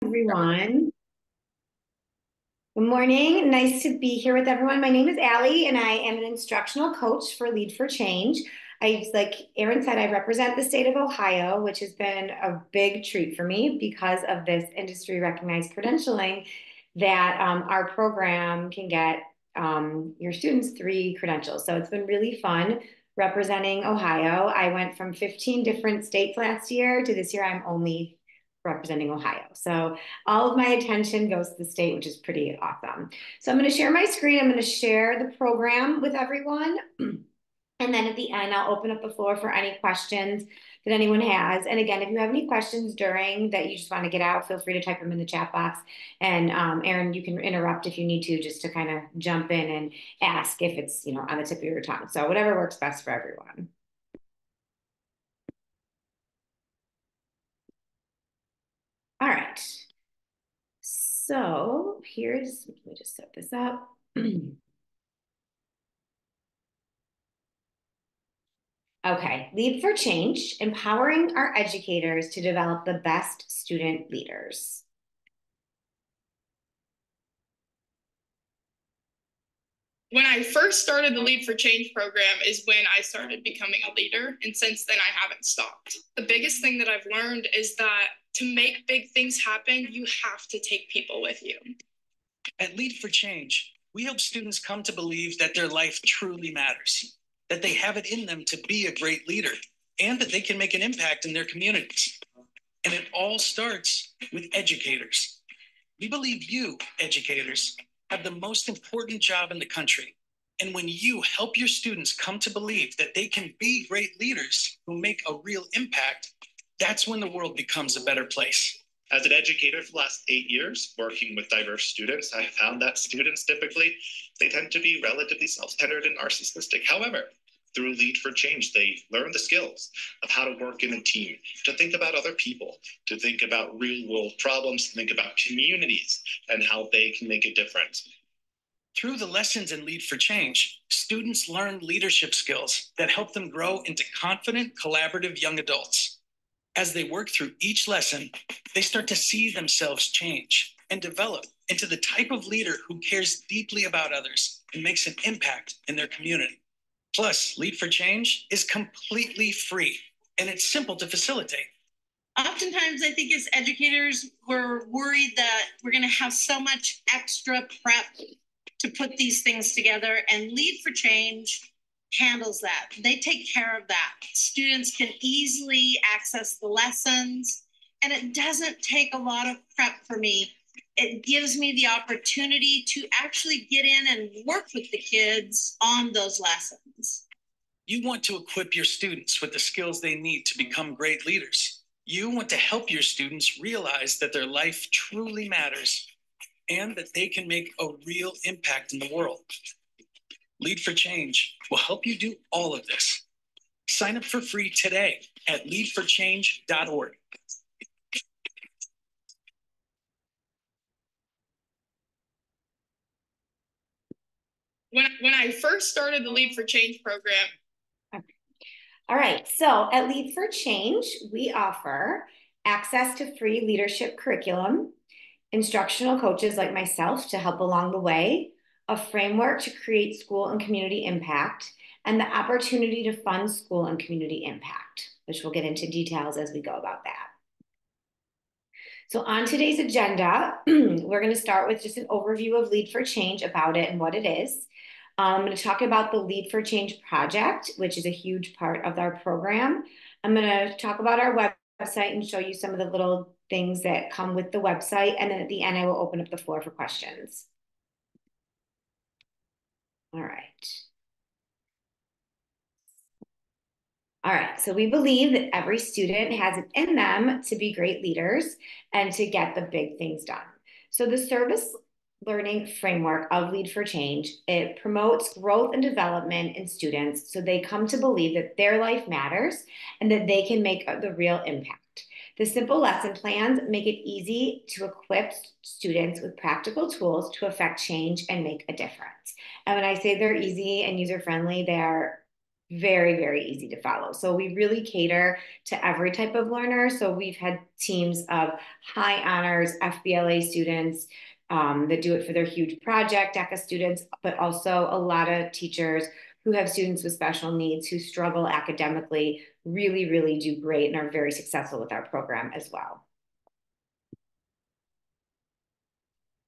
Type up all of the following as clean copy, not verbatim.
Everyone. Good morning. Nice to be here with everyone. My name is Allie, and I am an instructional coach for Lead4Change. Like Erin said, I represent the state of Ohio, which has been a big treat for me because of this industry recognized credentialing that our program can get your students 3 credentials. So it's been really fun representing Ohio. I went from 15 different states last year to this year, I'm only representing Ohio. So all of my attention goes to the state, which is pretty awesome. So I'm going to share my screen. I'm going to share the program with everyone. And then at the end, I'll open up the floor for any questions that anyone has. And again, if you have any questions during that you just want to get out, feel free to type them in the chat box. And Erin, you can interrupt if you need to, just to kind of jump in and ask if it's, on the tip of your tongue. So whatever works best for everyone. All right. So let me just set this up. Okay, Lead4Change, empowering our educators to develop the best student leaders. When I first started the Lead4Change program is when I started becoming a leader, and since then I haven't stopped. The biggest thing that I've learned is that to make big things happen, you have to take people with you. At Lead4Change, we help students come to believe that their life truly matters, that they have it in them to be a great leader, and that they can make an impact in their communities. And it all starts with educators. We believe you, educators, have the most important job in the country. And when you help your students come to believe that they can be great leaders who make a real impact, that's when the world becomes a better place. As an educator for the last 8 years, working with diverse students, I have found that students typically, they tend to be relatively self-centered and narcissistic. However, through Lead4Change, they learn the skills of how to work in a team, to think about other people, to think about real world problems, to think about communities and how they can make a difference. Through the lessons in Lead4Change, students learn leadership skills that help them grow into confident, collaborative young adults. As they work through each lesson, they start to see themselves change and develop into the type of leader who cares deeply about others and makes an impact in their community. Plus, Lead4Change is completely free, and it's simple to facilitate. Oftentimes, I think as educators, we're worried that we're going to have so much extra prep to put these things together, and Lead4Change handles that. They take care of that. Students can easily access the lessons, and it doesn't take a lot of prep for me. It gives me the opportunity to actually get in and work with the kids on those lessons. You want to equip your students with the skills they need to become great leaders. You want to help your students realize that their life truly matters and that they can make a real impact in the world. Lead4Change will help you do all of this. Sign up for free today at lead4change.org. When I first started the Lead4Change program. Okay. All right, so at Lead4Change, we offer access to free leadership curriculum, instructional coaches like myself to help along the way, a framework to create school and community impact, and the opportunity to fund school and community impact, which we'll get into details as we go about that. So on today's agenda, we're going to start with just an overview of Lead4Change, about it and what it is. I'm going to talk about the Lead4Change project, which is a huge part of our program. I'm going to talk about our website and show you some of the little things that come with the website. And then at the end, I will open up the floor for questions. All right. All right, so we believe that every student has it in them to be great leaders and to get the big things done. So the service learning framework of Lead4Change, it promotes growth and development in students so they come to believe that their life matters and that they can make the real impact. The simple lesson plans make it easy to equip students with practical tools to affect change and make a difference. And when I say they're easy and user-friendly, they're very, very easy to follow. So we really cater to every type of learner. So we've had teams of high honors FBLA students that do it for their huge project, DECA students, but also a lot of teachers who have students with special needs who struggle academically, really, really do great and are very successful with our program as well.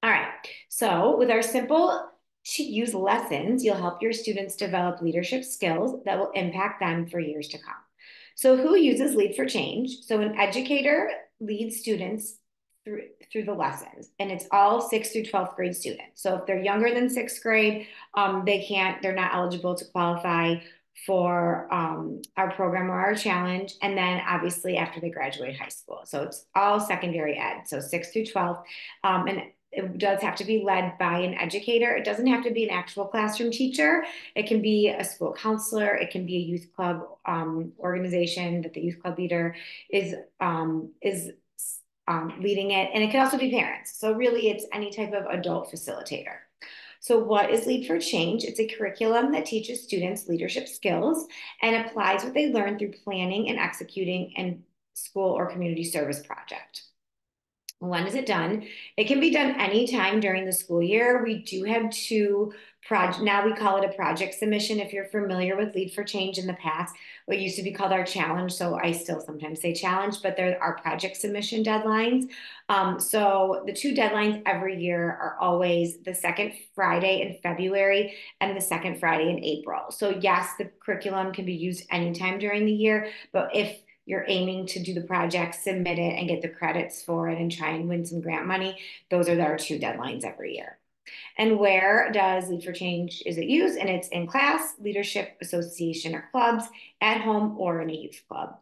All right, so with our simple to use lessons, you'll help your students develop leadership skills that will impact them for years to come. So who uses Lead for Change? So an educator leads students through the lessons, and it's all 6th through 12th grade students. So if they're younger than 6th grade, they're not eligible to qualify for our program or our challenge. And then obviously after they graduate high school. So it's all secondary ed. So 6th through 12th. And it does have to be led by an educator. It doesn't have to be an actual classroom teacher. It can be a school counselor. It can be a youth club organization that the youth club leader is leading it. And it can also be parents. So really it's any type of adult facilitator. So what is Lead for Change? It's a curriculum that teaches students leadership skills and applies what they learn through planning and executing a school or community service project. When is it done? It can be done anytime during the school year. We do have two projects. Now we call it a project submission. If you're familiar with Lead for Change in the past, what used to be called our challenge. So I still sometimes say challenge, but there are project submission deadlines. So the two deadlines every year are always the second Friday in February and the second Friday in April. So yes, the curriculum can be used anytime during the year, but if you're aiming to do the project, submit it and get the credits for it and try and win some grant money, those are our two deadlines every year. And where does Lead for Change is it used? And it's in class, leadership association or clubs, at home, or in a youth club.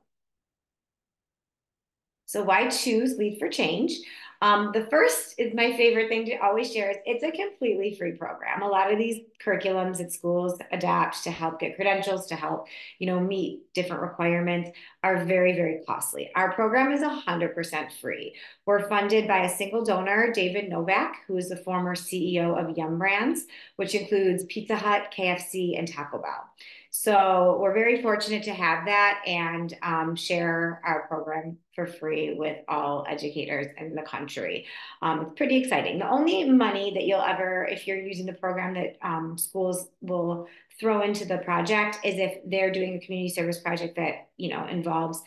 So why choose Lead for Change? The first is my favorite thing to always share is it's a completely free program. A lot of these curriculums at schools adapt to help get credentials, to help, meet different requirements are very, very costly. Our program is 100% free. We're funded by a single donor, David Novak, who is the former CEO of Yum Brands, which includes Pizza Hut, KFC, and Taco Bell. So we're very fortunate to have that and share our program for free with all educators in the country. It's pretty exciting. The only money that you'll ever, if you're using the program that schools will throw into the project is if they're doing a community service project that, involves,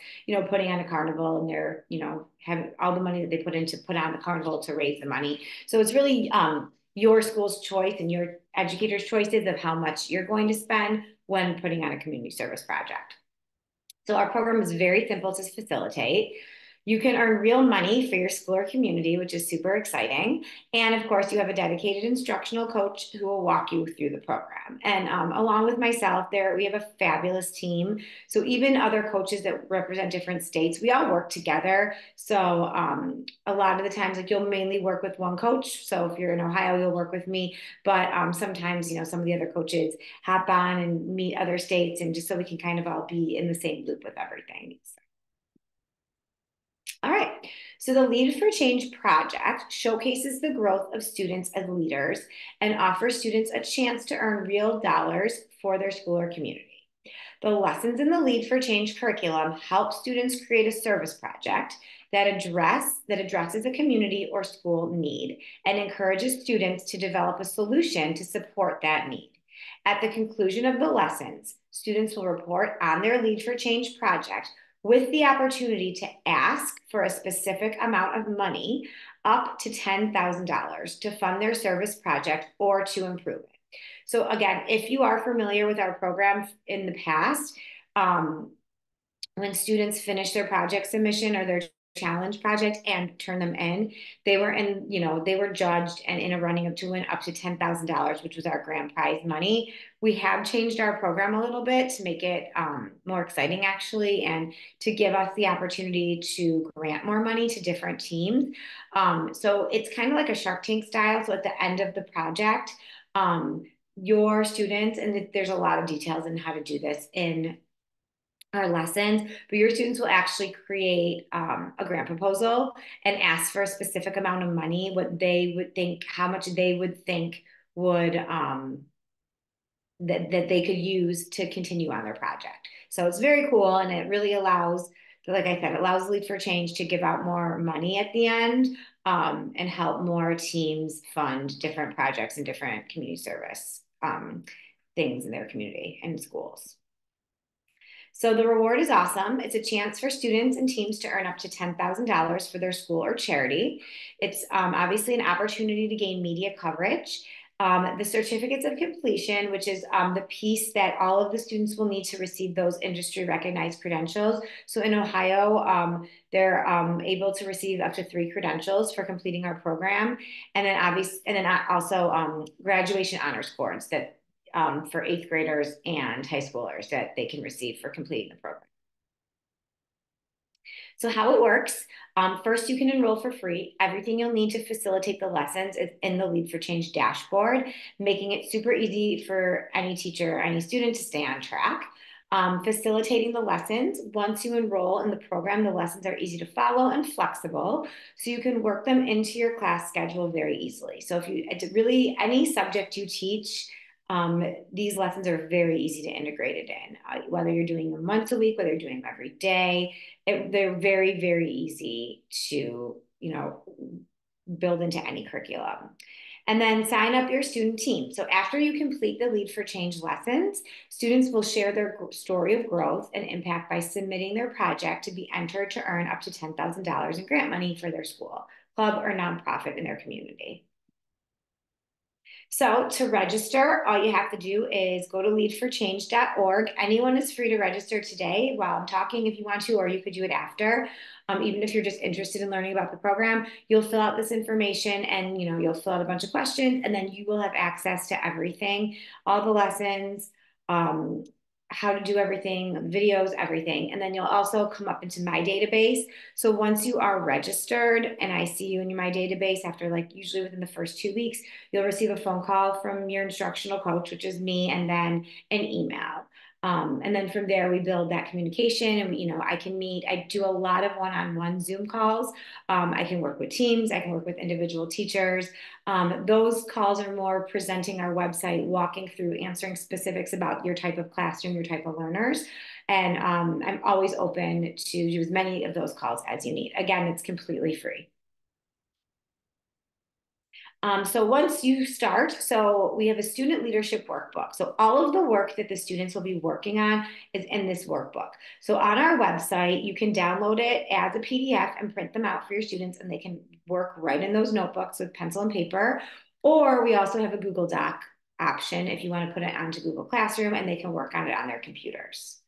putting on a carnival and they're, have all the money that they put on the carnival to raise the money. So it's really your school's choice and your educator's choices of how much you're going to spend when putting on a community service project. So our program is very simple to facilitate. You can earn real money for your school or community, which is super exciting. And of course, you have a dedicated instructional coach who will walk you through the program. And along with myself, we have a fabulous team. So even other coaches that represent different states, we all work together. So a lot of the times, like you'll mainly work with one coach. So if you're in Ohio, you'll work with me. But sometimes, some of the other coaches hop on and meet other states, and just so we can kind of all be in the same loop with everything. All right, so the Lead for Change project showcases the growth of students as leaders and offers students a chance to earn real dollars for their school or community. The lessons in the Lead for Change curriculum help students create a service project that addresses a community or school need and encourages students to develop a solution to support that need. At the conclusion of the lessons, students will report on their Lead for Change project with the opportunity to ask for a specific amount of money, up to $10,000, to fund their service project or to improve it. So again, if you are familiar with our program in the past, when students finish their project submission or their challenge project and turn them in, they were judged and in a running up to win up to $10,000, which was our grand prize money. We have changed our program a little bit to make it more exciting actually, and to give us the opportunity to grant more money to different teams. So it's kind of like a Shark Tank style. So at the end of the project, your students, and there's a lot of details in how to do this in our lessons, but your students will actually create a grant proposal and ask for a specific amount of money, how much they would think would that they could use to continue on their project. So it's very cool, and it really allows, like I said, it allows Lead for Change to give out more money at the end, and help more teams fund different projects and different community service things in their community and schools. So the reward is awesome. It's a chance for students and teams to earn up to $10,000 for their school or charity. It's obviously an opportunity to gain media coverage. The certificates of completion, which is the piece that all of the students will need to receive those industry recognized credentials. So in Ohio, they're able to receive up to 3 credentials for completing our program. And then also graduation honor scores that for 8th graders and high schoolers that they can receive for completing the program. So how it works, first you can enroll for free. Everything you'll need to facilitate the lessons is in the Lead for Change dashboard, making it super easy for any teacher or any student to stay on track. Facilitating the lessons, once you enroll in the program, the lessons are easy to follow and flexible, so you can work them into your class schedule very easily. So if it's really any subject you teach, these lessons are very easy to integrate it in, whether you're doing them once a week, whether you're doing them every day. They're very, very easy to, build into any curriculum. And then sign up your student team. So after you complete the Lead for Change lessons, students will share their story of growth and impact by submitting their project to be entered to earn up to $10,000 in grant money for their school, club, or nonprofit in their community. So to register, all you have to do is go to lead4change.org. Anyone is free to register today while I'm talking if you want to, or you could do it after. Even if you're just interested in learning about the program, you'll fill out this information and you'll fill out a bunch of questions, and then you will have access to everything, all the lessons, how to do everything, videos, everything. And then you'll also come up into my database. So once you are registered and I see you in my database after usually within the first 2 weeks, you'll receive a phone call from your instructional coach, which is me, and then an email. And then from there, we build that communication, and I can meet. I do a lot of one-on-one Zoom calls. I can work with teams. I can work with individual teachers. Those calls are more presenting our website, walking through, answering specifics about your type of classroom, your type of learners. And I'm always open to do as many of those calls as you need. Again, it's completely free. So once you start, so we have a student leadership workbook. So all of the work that the students will be working on is in this workbook. So on our website, you can download it as a PDF and print them out for your students, and they can work right in those notebooks with pencil and paper. Or we also have a Google Doc option if you want to put it onto Google Classroom, and they can work on it on their computers.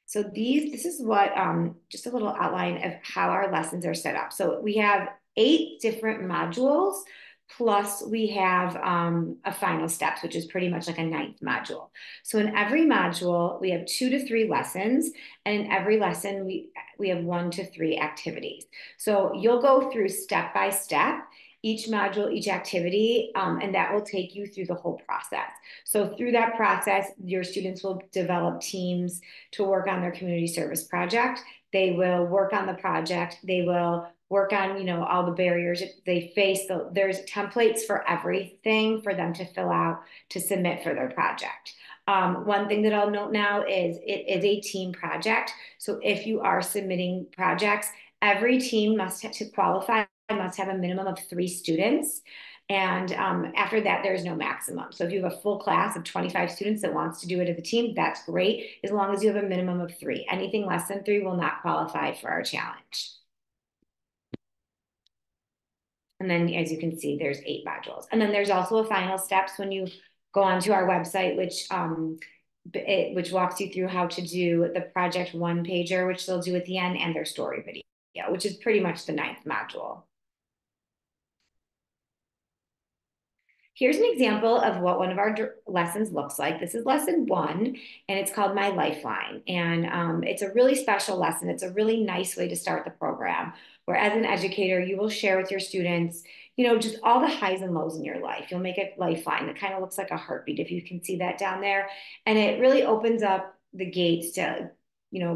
So this is what, just a little outline of how our lessons are set up. So we have 8 different modules, plus we have a final steps, which is pretty much like a 9th module. So in every module, we have 2 to 3 lessons, and in every lesson, we have 1 to 3 activities. So you'll go through step by step, each module, each activity, and that will take you through the whole process. So through that process, your students will develop teams to work on their community service project. They will work on the project. They will work on, all the barriers they face. There's templates for everything for them to fill out to submit for their project. One thing that I'll note now is it is a team project. So if you are submitting projects, every team to qualify must have a minimum of 3 students. And after that, there's no maximum. So if you have a full class of 25 students that wants to do it as a team, that's great, as long as you have a minimum of 3. Anything less than 3 will not qualify for our challenge. And then, as you can see, there's 8 modules. And then there's also a final steps when you go onto our website, which walks you through how to do the project 1-pager, which they'll do at the end, and their story video, which is pretty much the 9th module. Here's an example of what one of our lessons looks like. This is lesson 1, and it's called My Lifeline. And it's a really special lesson. It's a really nice way to start the program, where as an educator, you will share with your students, just all the highs and lows in your life. You'll make a lifeline that kind of looks like a heartbeat, if you can see that down there. And it really opens up the gates to,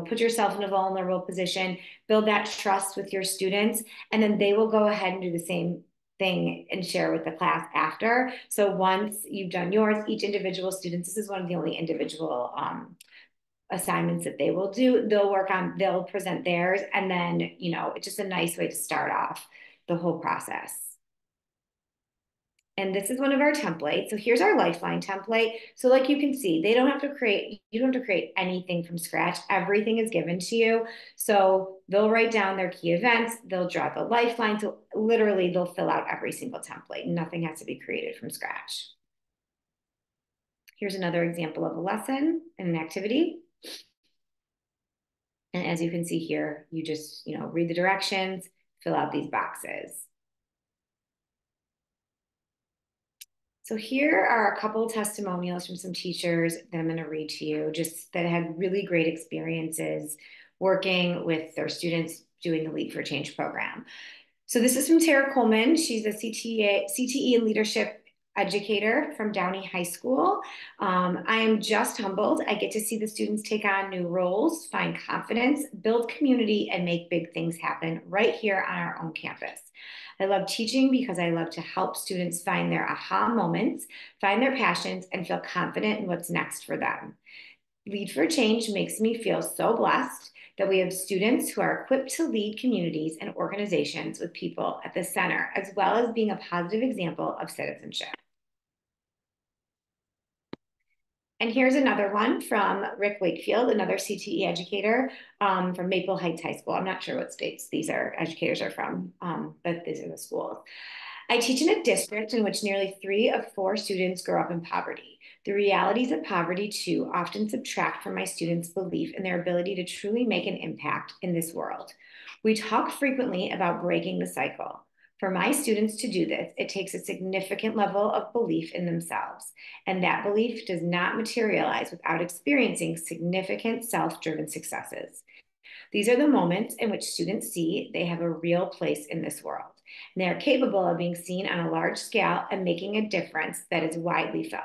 put yourself in a vulnerable position, build that trust with your students, and then they will go ahead and do the same thing and share with the class after. So once you've done yours, each individual student, this is one of the only individual assignments that they will do, they'll present theirs. And then, it's just a nice way to start off the whole process. And this is one of our templates. So here's our Lifeline template. So like you can see, you don't have to create anything from scratch. Everything is given to you. So they'll write down their key events, they'll draw the Lifeline. So literally they'll fill out every single template. Nothing has to be created from scratch. Here's another example of a lesson and an activity. And as you can see here, you just, read the directions, fill out these boxes. So here are a couple of testimonials from some teachers that I'm going to read to you, just that had really great experiences working with their students doing the Lead4Change program. So this is from Tara Coleman. She's a CTE and leadership educator from Downey High School. I am just humbled. I get to see the students take on new roles, find confidence, build community, and make big things happen right here on our own campus. I love teaching because I love to help students find their aha moments, find their passions, and feel confident in what's next for them. Lead4Change makes me feel so blessed that we have students who are equipped to lead communities and organizations with people at the center, as well as being a positive example of citizenship. And here's another one from Rick Wakefield, another CTE educator from Maple Heights High School. I'm not sure what states these educators are from, but these are the schools. I teach in a district in which nearly 3 of 4 students grow up in poverty. The realities of poverty, too, often subtract from my students' belief in their ability to truly make an impact in this world. We talk frequently about breaking the cycle. For my students to do this, it takes a significant level of belief in themselves, and that belief does not materialize without experiencing significant self-driven successes. These are the moments in which students see they have a real place in this world, and they are capable of being seen on a large scale and making a difference that is widely felt.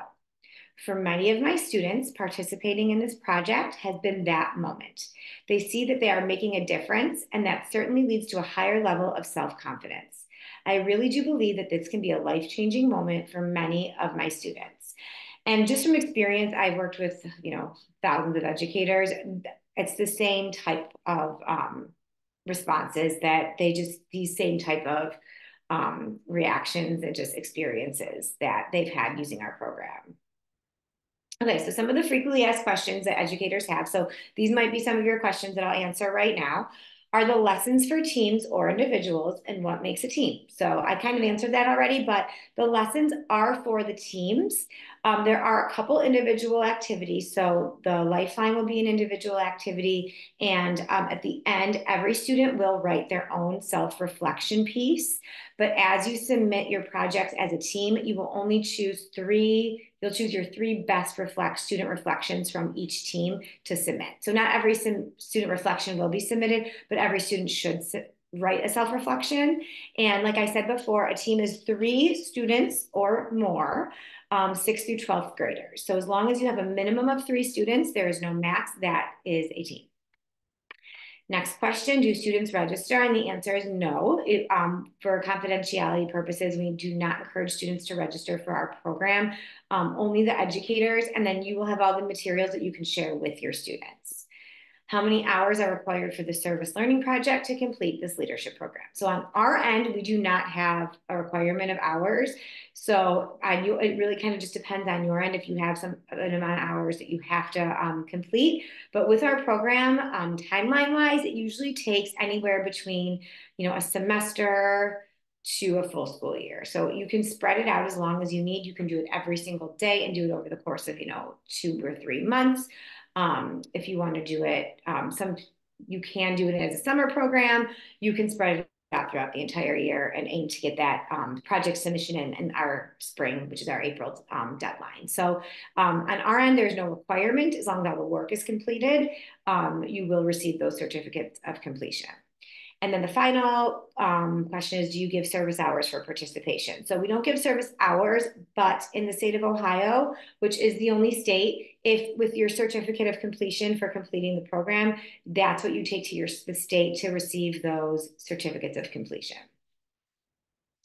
For many of my students, participating in this project has been that moment. They see that they are making a difference, and that certainly leads to a higher level of self-confidence. I really do believe that this can be a life-changing moment for many of my students. And just from experience, I've worked with, thousands of educators. It's the same type of responses that these same type of reactions and just experiences that they've had using our program. Okay, so some of the frequently asked questions that educators have. So these might be some of your questions that I'll answer right now. Are the lessons for teams or individuals, and what makes a team? So I kind of answered that already, but the lessons are for the teams. There are a couple individual activities. So the Lifeline will be an individual activity. And at the end, every student will write their own self-reflection piece. But as you submit your projects as a team, you will only choose 3. You'll choose your 3 best student reflections from each team to submit. So not every student reflection will be submitted, but every student should write a self-reflection. And like I said before, a team is 3 students or more, 6th through 12th graders. So as long as you have a minimum of 3 students, there is no max, that is a team. Next question, do students register? And the answer is no. For confidentiality purposes, we do not encourage students to register for our program, only the educators, and then you will have all the materials that you can share with your students. How many hours are required for the service learning project to complete this leadership program? So on our end, we do not have a requirement of hours. So it really kind of just depends on your end if you have an amount of hours that you have to complete. But with our program, timeline-wise, it usually takes anywhere between a semester to a full school year. So you can spread it out as long as you need. You can do it every single day and do it over the course of 2 or 3 months. If you want to do it, you can do it as a summer program. You can spread it out throughout the entire year and aim to get that project submission in our spring, which is our April deadline. So on our end, there's no requirement. As long as all the work is completed, you will receive those certificates of completion. And then the final question is, do you give service hours for participation? So we don't give service hours, but in the state of Ohio, which is the only state, if with your certificate of completion for completing the program, that's what you take to the state to receive those certificates of completion.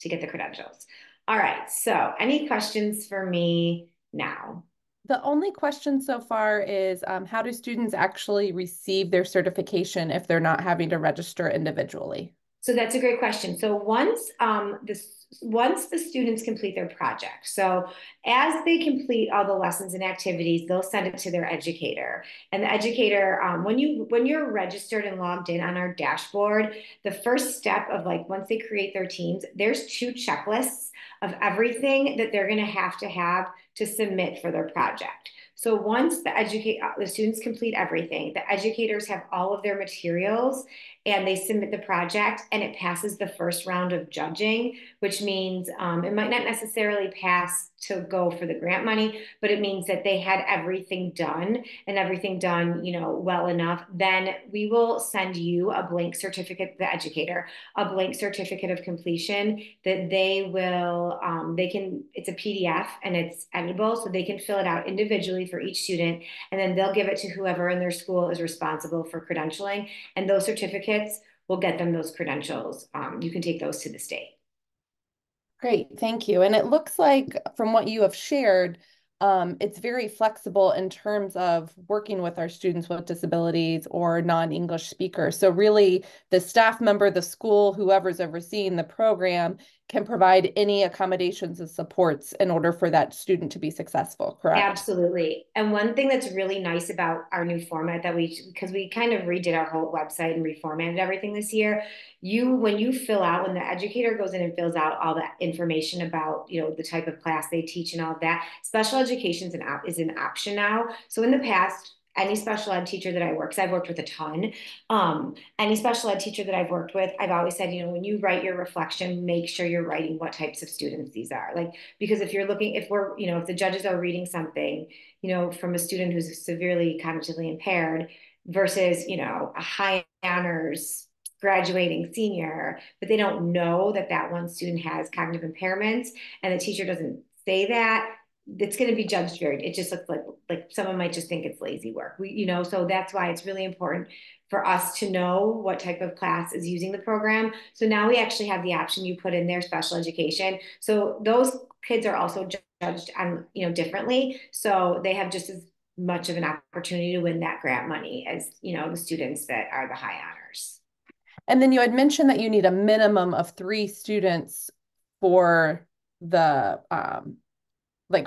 to get the credentials. All right, so any questions for me now? The only question so far is how do students actually receive their certification if they're not having to register individually? So that's a great question. So once the students complete their project, so as they complete all the lessons and activities, they'll send it to their educator. And the educator, when you're registered and logged in on our dashboard, the first step of like once they create their teams, there's 2 checklists of everything that they're going to have to submit for their project. So once the students complete everything, the educators have all of their materials and they submit the project and it passes the first round of judging, which means it might not necessarily pass to go for the grant money, but it means that they had everything done and everything done, well enough. Then we will send you a blank certificate, the educator, a blank certificate of completion that it's a PDF and it's editable, so they can fill it out individually for each student. And then they'll give it to whoever in their school is responsible for credentialing. And those certificates will get them those credentials. You can take those to the state. Great, thank you. And it looks like from what you have shared, it's very flexible in terms of working with our students with disabilities or non-English speakers. So really the staff member, the school, whoever's overseeing the program can provide any accommodations and supports in order for that student to be successful, correct? Absolutely. And one thing that's really nice about our new format because we kind of redid our whole website and reformatted everything this year, when the educator goes in and fills out all the information about, the type of class they teach and all of that, special education is an option now. So in the past, any special ed teacher that I work, because I've worked with a ton, any special ed teacher that I've worked with, I've always said, when you write your reflection, make sure you're writing what types of students these are. Like, because if the judges are reading something, from a student who's severely cognitively impaired versus, a high honors graduating senior, but they don't know that one student has cognitive impairments and the teacher doesn't say that, it's going to be judged it just looks like someone might just think it's lazy work. So that's why it's really important for us to know what type of class is using the program. So now we actually have the option you put in there, special education. So those kids are also judged on, differently. So they have just as much of an opportunity to win that grant money as, the students that are the high honors. And then you had mentioned that you need a minimum of 3 students for the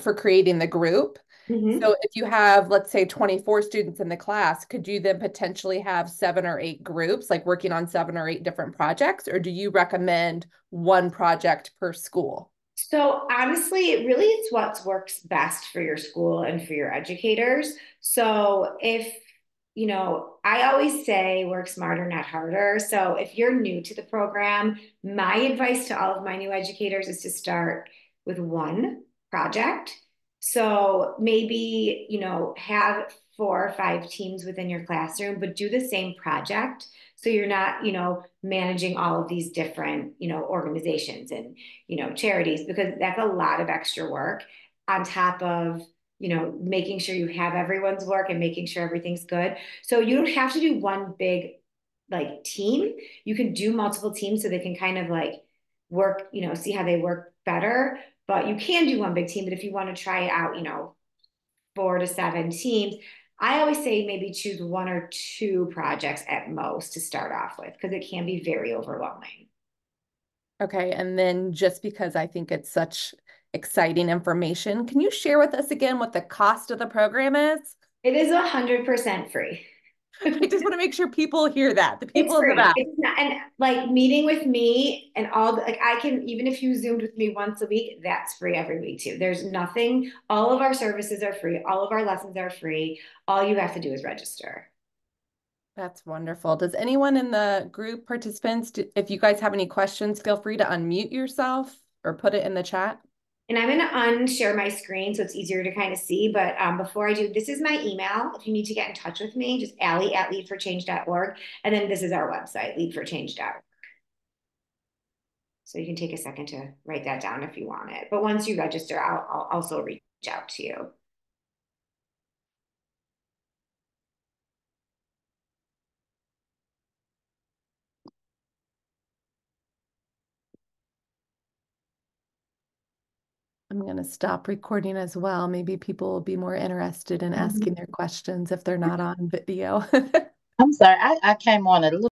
for creating the group. Mm-hmm. So if you have, let's say, 24 students in the class, could you then potentially have 7 or 8 groups, like working on 7 or 8 different projects? Or do you recommend 1 project per school? So honestly, it really is what works best for your school and for your educators. So I always say work smarter, not harder. So if you're new to the program, my advice to all of my new educators is to start with 1 project. So maybe, have 4 or 5 teams within your classroom, but do the same project. So you're not, managing all of these different, organizations and, charities, because that's a lot of extra work on top of, making sure you have everyone's work and making sure everything's good. So you don't have to do one big team. You can do multiple teams so they can kind of work, see how they work better. But you can do one big team. But if you want to try it out, 4 to 7 teams, I always say maybe choose 1 or 2 projects at most to start off with, because it can be very overwhelming. Okay, and then just because I think it's such exciting information, can you share with us again what the cost of the program is? It is 100% free. I just want to make sure people hear that. The It's people in the free. back. It's not, and meeting with me and I can, even if you Zoomed with me once a week, that's free every week too. There's nothing, all of our services are free. All of our lessons are free. All you have to do is register. That's wonderful. Does anyone in the group participants, if you guys have any questions, feel free to unmute yourself or put it in the chat. And I'm going to unshare my screen so it's easier to kind of see. But before I do, this is my email. If you need to get in touch with me, just Allie@lead4change.org. And then this is our website, lead4change.org. So you can take a second to write that down if you want it. But once you register, I'll also reach out to you. I'm going to stop recording as well. Maybe people will be more interested in asking their questions if they're not on video. I'm sorry, I came on a little